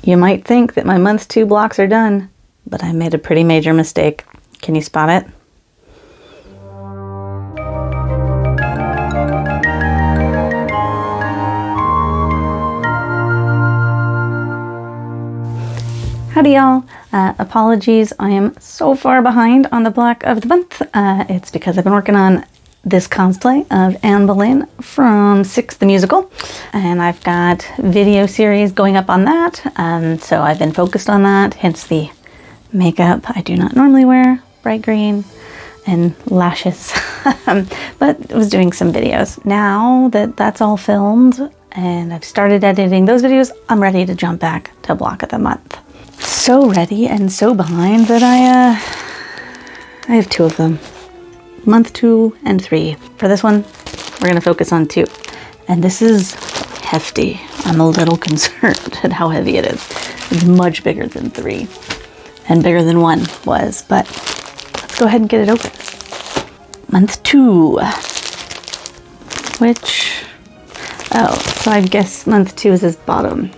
You might think that my month 2 blocks are done, but I made a pretty major mistake. Can you spot it? Howdy y'all. Apologies, I am so far behind on the block of the month. It's because I've been working on this cosplay of Anne Boleyn from Six the Musical, and I've got video series going up on that, so I've been focused on that, hence the makeup I do not normally wear, bright green, and lashes. But I was doing some videos. Now that that's all filmed and I've started editing those videos, I'm ready to jump back to block of the month. So ready and so behind that I have 2 of them. Month 2 and 3. For this one, we're going to focus on 2. And this is hefty. I'm a little concerned at how heavy it is. It's much bigger than 3 and bigger than 1 was, but let's go ahead and get it open. Month 2, which, so I guess month 2 is this bottom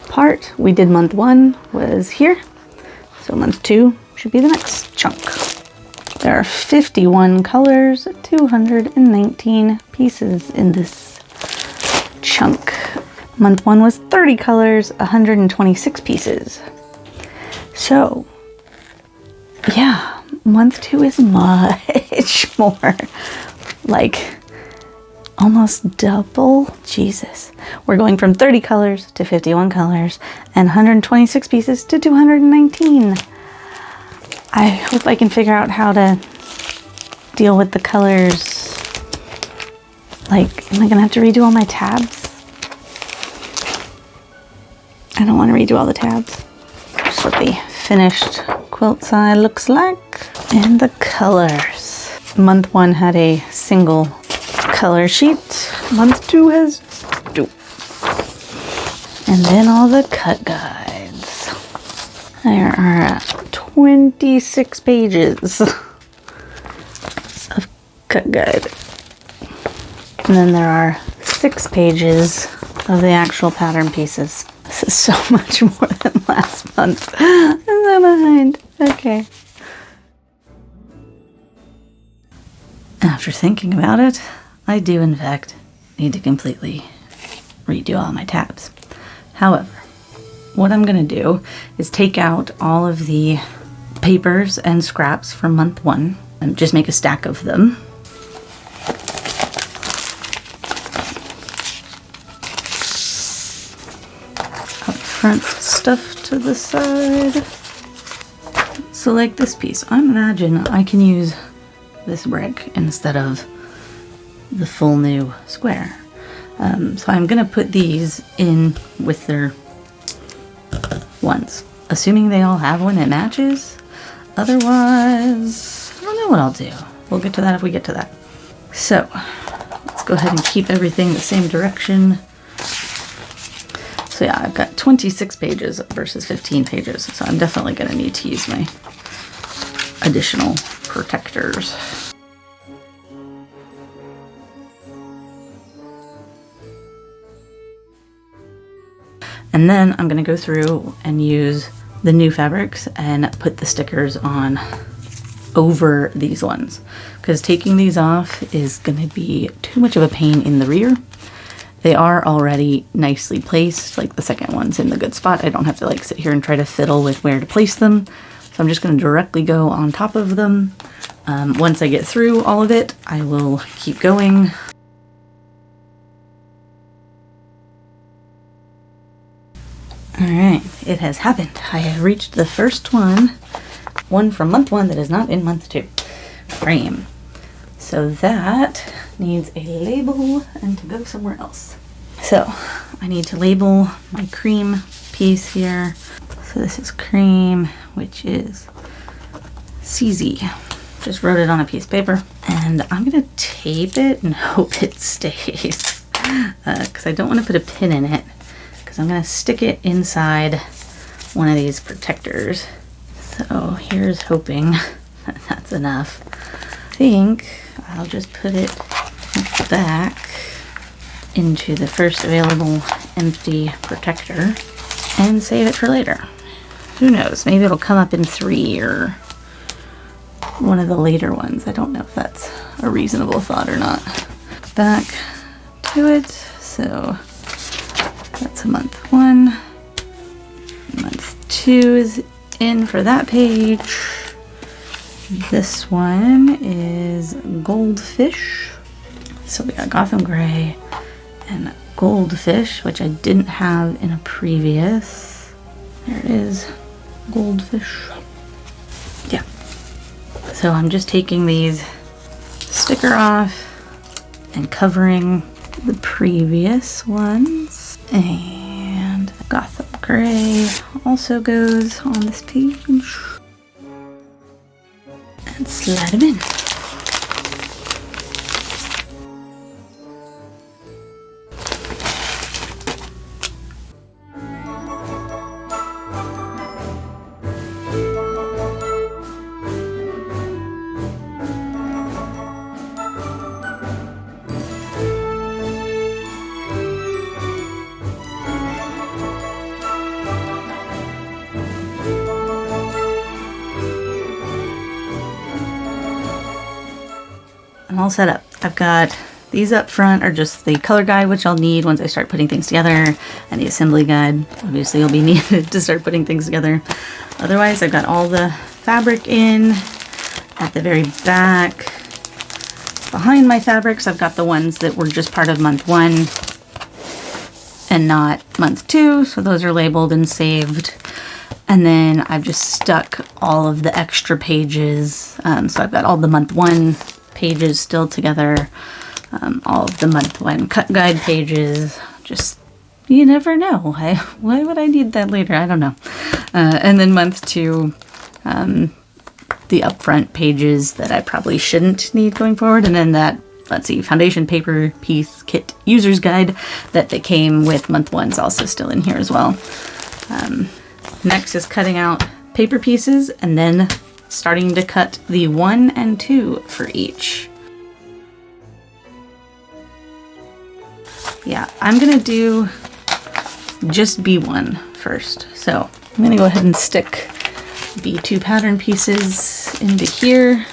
part. We did month 1 was here, so month 2 should be the next chunk. There are 51 colors, 219 pieces in this chunk. Month 1 was 30 colors, 126 pieces. So, yeah, month 2 is much more, like almost double. Jesus. We're going from 30 colors to 51 colors and 126 pieces to 219. I hope I can figure out how to deal with the colors. Like, am I gonna have to redo all my tabs? I don't want to redo all the tabs. Just what the finished quilt side looks like. And the colors. Month 1 had a single color sheet. Month 2 has 2. And then all the cut guides. There are 26 pages of cut guide. And then there are 6 pages of the actual pattern pieces. This is so much more than last month. I'm so behind. Okay. After thinking about it, I do in fact need to completely redo all my tabs. However, what I'm going to do is take out all of the papers and scraps from month 1 and just make a stack of them. Up front stuff to the side. So like this piece, I imagine I can use this brick instead of the full new square. So I'm going to put these in with their ones, assuming they all have one that matches. Otherwise, I don't know what I'll do. We'll get to that if we get to that. So let's go ahead and keep everything the same direction. So yeah, I've got 26 pages versus 15 pages, so I'm definitely going to need to use my additional protectors. And then I'm going to go through and use the new fabrics and put the stickers on over these ones, because taking these off is going to be too much of a pain in the rear. They are already nicely placed, like the second one's in the good spot. I don't have to like sit here and try to fiddle with where to place them. So I'm just going to directly go on top of them. Once I get through all of it, I will keep going. Alright, it has happened. I have reached the first one from month 1 that is not in month 2 frame. So that needs a label and to go somewhere else. So I need to label my cream piece here. So this is cream, which is CZ. Just wrote it on a piece of paper, and I'm gonna tape it and hope it stays, because I don't want to put a pin in it, because I'm gonna stick it inside one of these protectors. So here's hoping that that's enough. I think I'll just put it back into the first available empty protector. and save it for later. Who knows, maybe it'll come up in 3 or one of the later ones. I don't know if that's a reasonable thought or not. Back to it. So that's a month 1. Month 2 is in for that page. This one is Goldfish. So we got Gotham Gray and Goldfish, which I didn't have in a previous. There it is, Goldfish. Yeah. So I'm just taking these sticker off and covering the previous ones. And Gotham Gray also goes on this page. And slide them in. I'm all set up. I've got these up front are just the color guide, which I'll need once I start putting things together, and the assembly guide. Obviously will be needed to start putting things together. Otherwise, I've got all the fabric in. At the very back, behind my fabrics, I've got the ones that were just part of month 1 and not month 2. So those are labeled and saved. And then I've just stuck all of the extra pages. So I've got all the month 1 pages still together, all of the month 1 cut guide pages. Just, you never know. Why would I need that later? I don't know. And then month 2, the upfront pages that I probably shouldn't need going forward. And then that, let's see, foundation paper piece kit user's guide that came with month 1 is also still in here as well. Next is cutting out paper pieces and then starting to cut the 1 and 2 for each. Yeah, I'm gonna do just B1 first. So I'm gonna go ahead and stick B2 pattern pieces into here,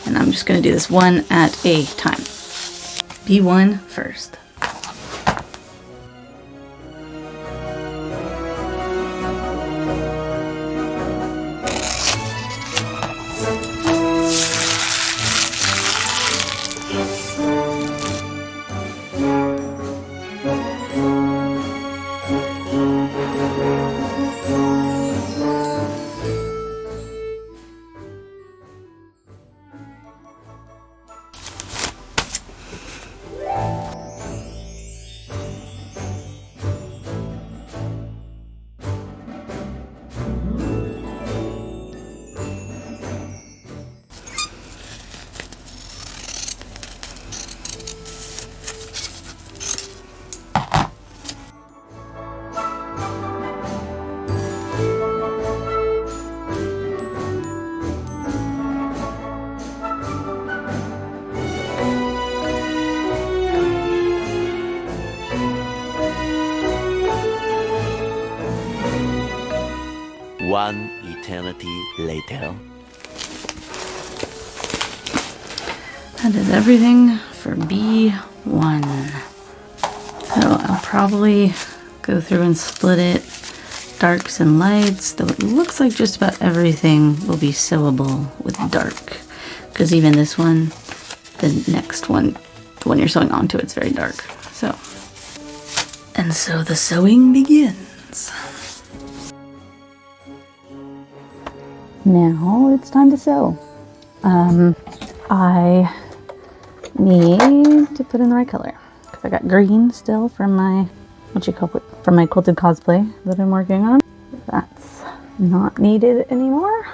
and I'm just gonna do this one at a time. B1 first. One eternity later. That is everything for B1. So I'll probably go through and split it darks and lights, though it looks like just about everything will be sewable with dark. Because even this one, the next one, the one you're sewing onto, it's very dark. And so the sewing begins. Now it's time to sew. I need to put in the right color because I got green still from my from my quilted cosplay that I'm working on. That's not needed anymore.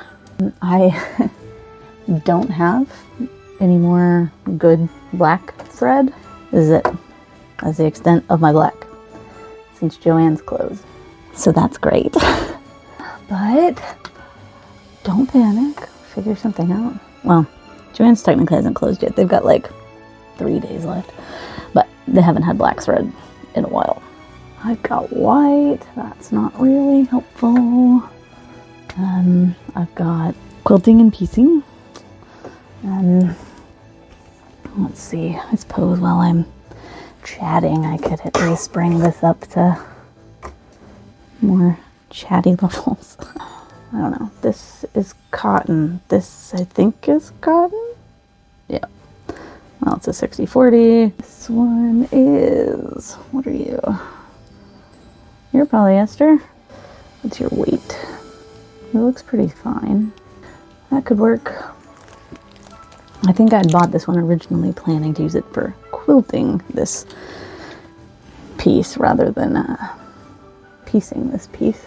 I don't have any more good black thread. That's the extent of my black since Joann's closed. So that's great. But don't panic, figure something out. Well, Joann's technically hasn't closed yet. They've got like 3 days left, but they haven't had black thread in a while. I've got white, that's not really helpful. I've got quilting and piecing. Let's see, I suppose while I'm chatting, I could at least bring this up to more chatty levels. I don't know, this is cotton. This, I think, is cotton? Yeah. Well, it's a 60/40. This one is, what are you? You're polyester. What's your weight? It looks pretty fine. That could work. I think I'd bought this one originally planning to use it for quilting this piece rather than piecing this piece.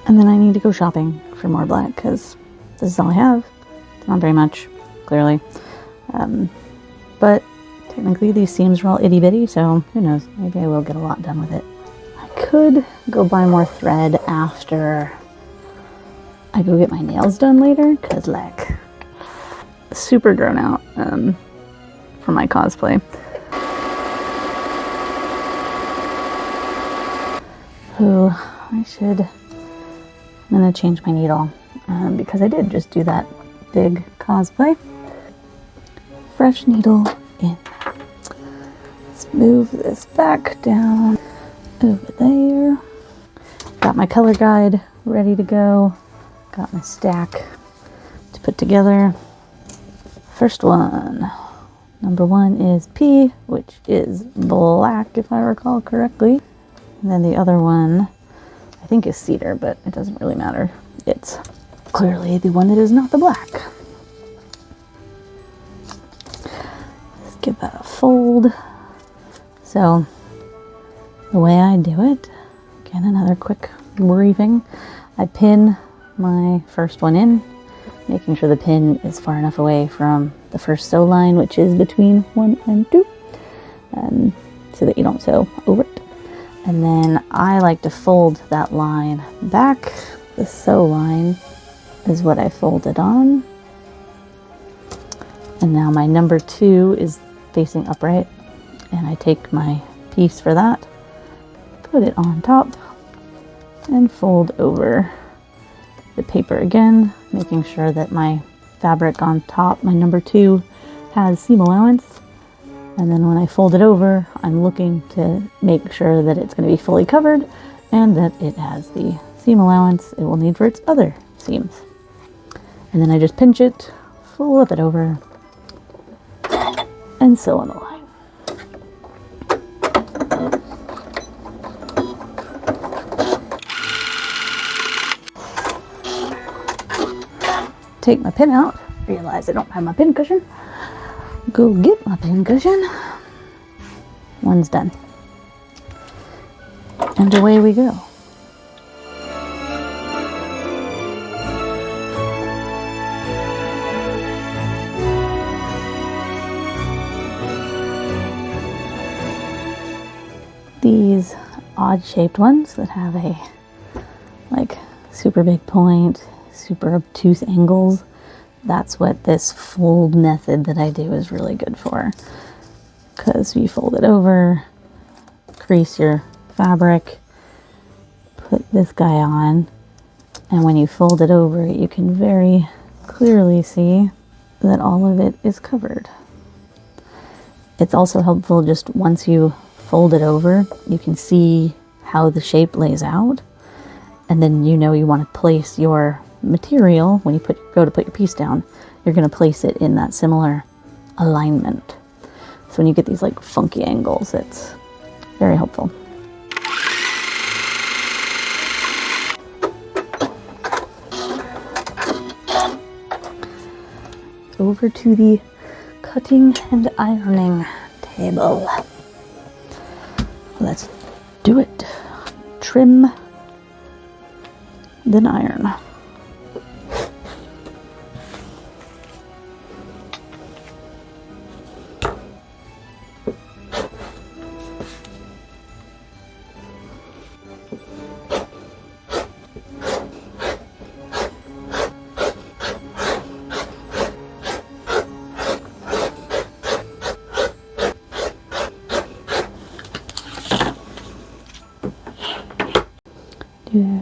And then I need to go shopping for more black because this is all I have. It's not very much, clearly. But technically these seams are all itty bitty, so who knows, maybe I will get a lot done with it. I could go buy more thread after I go get my nails done later, because like, super grown out for my cosplay. Oh, I'm gonna change my needle because I did just do that big cosplay. Fresh needle in. Let's move this back down over there. Got my color guide ready to go. Got my stack to put together. First one. Number 1 is P, which is black if I recall correctly. And then the other one, I think, is cedar, but it doesn't really matter. It's clearly the one that is not the black. Let's give that a fold. So the way I do it, again, another quick briefing. I pin my first one in, making sure the pin is far enough away from the first sew line, which is between 1 and 2, so that you don't sew over it. And then I like to fold that line back. The sew line is what I folded on. And now my number 2 is facing upright, and I take my piece for that, put it on top, and fold over the paper again, making sure that my fabric on top, my number 2, has seam allowance. And then when I fold it over, I'm looking to make sure that it's going to be fully covered and that it has the seam allowance it will need for its other seams. And then I just pinch it, flip it over, and sew on the line. Take my pin out, realize I don't have my pin cushion, go get my pin cushion. One's done. And away we go. These odd shaped ones that have a like super big point, super obtuse angles, that's what this fold method that I do is really good for, because you fold it over, crease your fabric, put this guy on, and when you fold it over you can very clearly see that all of it is covered. It's also helpful just once you fold it over, you can see how the shape lays out, and then you know you want to place your material. When you go to put your piece down, you're going to place it in that similar alignment. So when you get these like funky angles, it's very helpful. Over to the cutting and ironing table. Let's do it. Trim, then iron.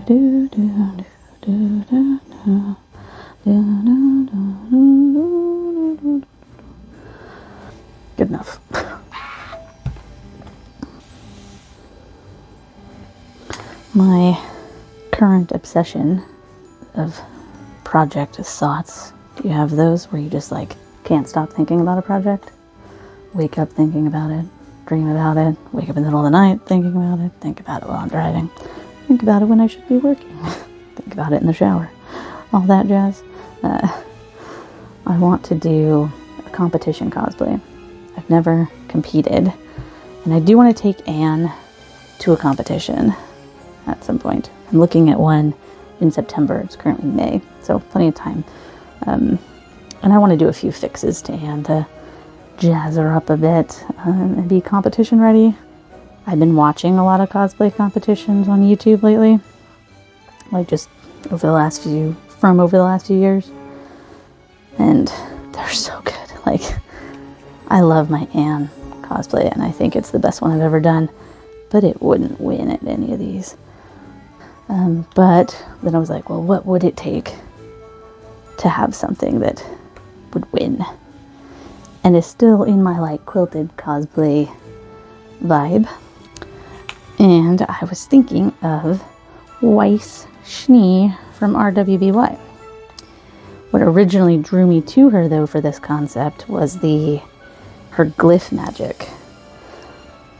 do, do, do, do, do. Good enough. My current obsession of project thoughts. Do you have those where you just like can't stop thinking about a project? Wake up thinking about it, dream about it, wake up in the middle of the night thinking about it, think about it while I'm driving, think about it when I should be working, think about it in the shower, all that jazz. I want to do a competition cosplay. I've never competed, and I do want to take Anne to a competition at some point. I'm looking at one in September. It's currently May, so plenty of time. And I want to do a few fixes to Anne to jazz her up a bit and be competition ready. I've been watching a lot of cosplay competitions on YouTube lately, like just over the last few years, and they're so good. Like, I love my Anne cosplay, and I think it's the best one I've ever done, but it wouldn't win at any of these. But then I was like, well, what would it take to have something that would win? And is still in my like quilted cosplay vibe. And I was thinking of Weiss Schnee from RWBY. What originally drew me to her though for this concept was her glyph magic.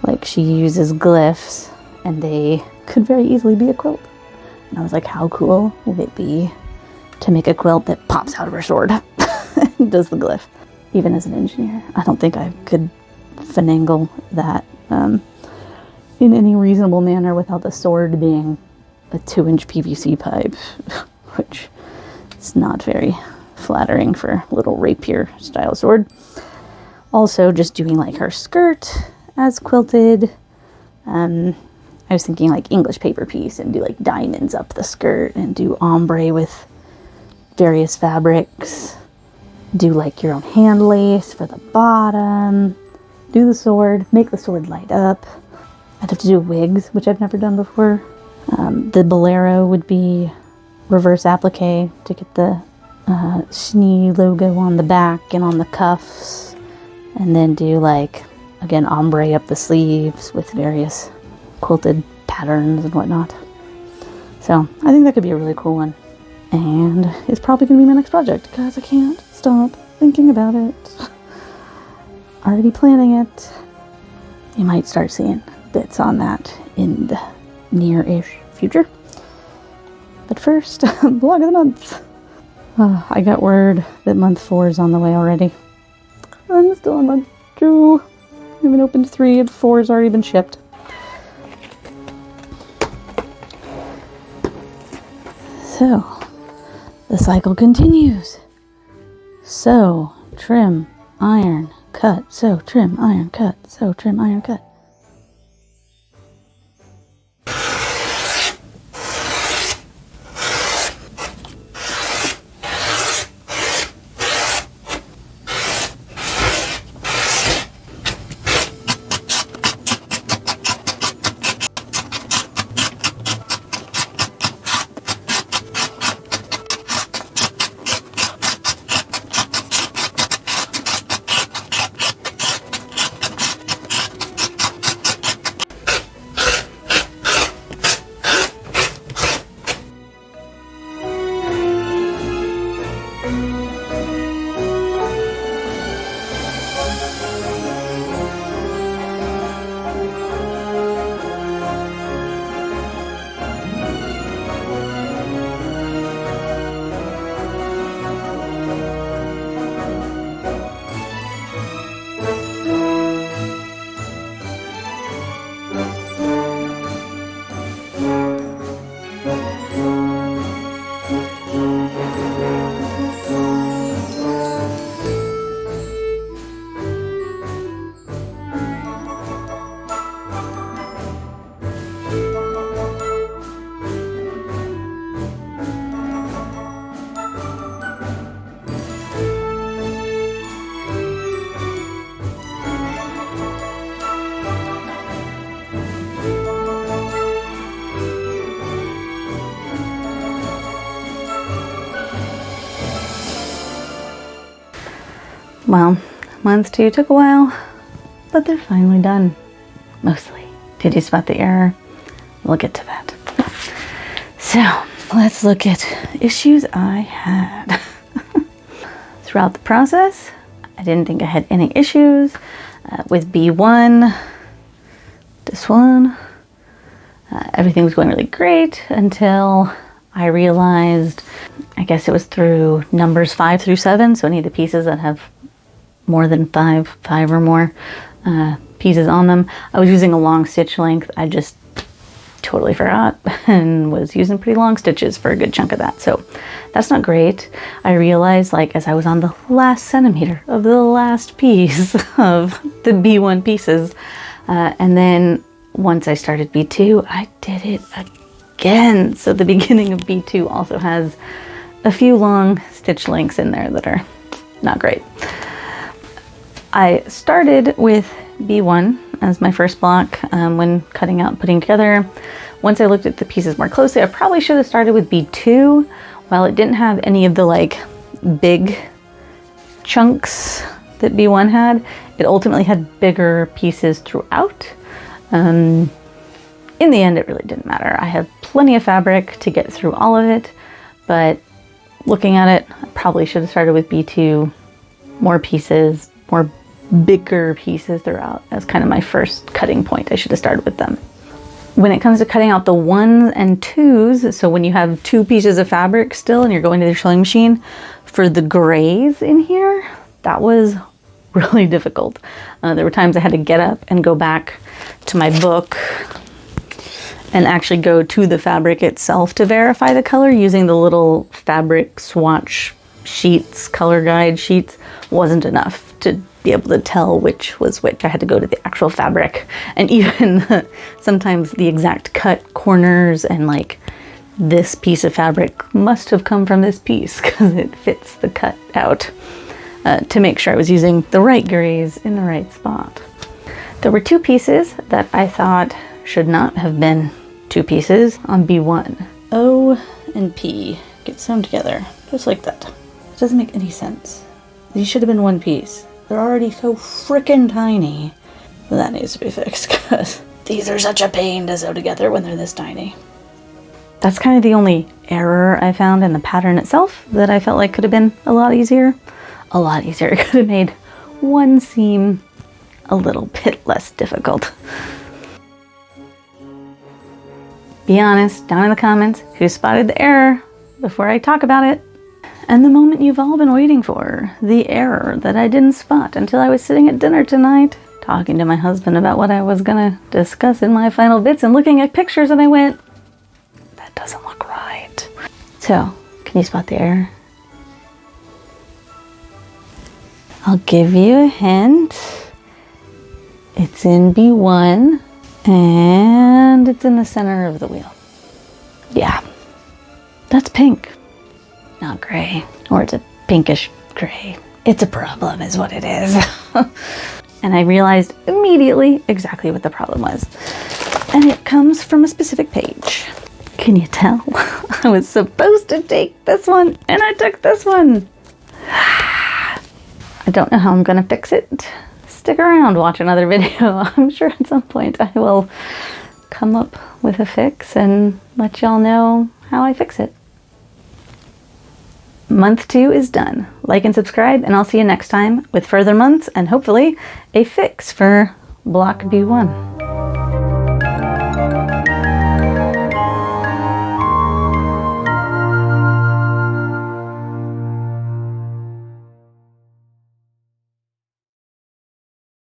Like, she uses glyphs and they could very easily be a quilt. And I was like, how cool would it be to make a quilt that pops out of her sword and does the glyph? Even as an engineer, I don't think I could finagle that in any reasonable manner without the sword being a 2-inch PVC pipe, which is not very flattering for a little rapier style sword. Also, just doing like her skirt as quilted. I was thinking like English paper piece and do like diamonds up the skirt and do ombre with various fabrics. Do like your own hand lace for the bottom. Do the sword, make the sword light up. I'd have to do wigs, which I've never done before. The bolero would be reverse applique to get the Schnee logo on the back and on the cuffs. And then do like, again, ombre up the sleeves with various quilted patterns and whatnot. So I think that could be a really cool one. And it's probably going to be my next project because I can't stop thinking about it. Already planning it. You might start seeing bits on that in the near-ish future. But first, vlog of the month. I got word that month 4 is on the way already. I'm still on month 2. I haven't opened 3 and 4 has already been shipped. So, the cycle continues. Sew, trim, iron, cut, sew, trim, iron, cut, sew, trim, iron, cut. Well, month 2 took a while, but they're finally done. Mostly. Did you spot the error? We'll get to that. So, let's look at issues I had. Throughout the process, I didn't think I had any issues with B1. This one, everything was going really great until I realized, I guess it was through numbers 5 through 7, so any of the pieces that have more than five or more pieces on them, I was using a long stitch length. I just totally forgot and was using pretty long stitches for a good chunk of that, so that's not great. I realized, like, as I was on the last centimeter of the last piece of the B1 pieces, and then once I started B2, I did it again. So the beginning of B2 also has a few long stitch lengths in there that are not great. I started with B1 as my first block when cutting out and putting together. Once I looked at the pieces more closely, I probably should have started with B2. While it didn't have any of the like big chunks that B1 had, it ultimately had bigger pieces throughout. In the end, it really didn't matter. I have plenty of fabric to get through all of it, but looking at it, I probably should have started with B2, more pieces, more bigger pieces throughout as kind of my first cutting point. I should have started with them. When it comes to cutting out the 1s and 2s, so when you have 2 pieces of fabric still and you're going to the sewing machine, for the grays in here, that was really difficult. There were times I had to get up and go back to my book and actually go to the fabric itself to verify the color using the little fabric swatch sheets, color guide sheets. Wasn't enough to be able to tell which was which. I had to go to the actual fabric, and even sometimes the exact cut corners and like this piece of fabric must have come from this piece because it fits the cut out, to make sure I was using the right grays in the right spot. There were 2 pieces that I thought should not have been 2 pieces on B1. O and P get sewn together, just like that. It doesn't make any sense. These should have been 1 piece. They're already so freaking tiny. That needs to be fixed, because these are such a pain to sew together when they're this tiny. That's kind of the only error I found in the pattern itself that I felt like could have been a lot easier. A lot easier. It could have made one seam a little bit less difficult. Be honest, down in the comments, who spotted the error before I talk about it. And the moment you've all been waiting for, the error that I didn't spot until I was sitting at dinner tonight, talking to my husband about what I was gonna discuss in my final bits and looking at pictures, and I went, that doesn't look right. So, can you spot the error? I'll give you a hint. It's in B1 and it's in the center of the wheel. Yeah, that's pink, not gray, or it's a pinkish gray. It's a problem is what it is. And I realized immediately exactly what the problem was. And it comes from a specific page. Can you tell? I was supposed to take this one and I took this one. I don't know how I'm gonna fix it. Stick around, watch another video. I'm sure at some point I will come up with a fix and let y'all know how I fix it. Month 2 is done. Like and subscribe, and I'll see you next time with further months and hopefully a fix for block B1.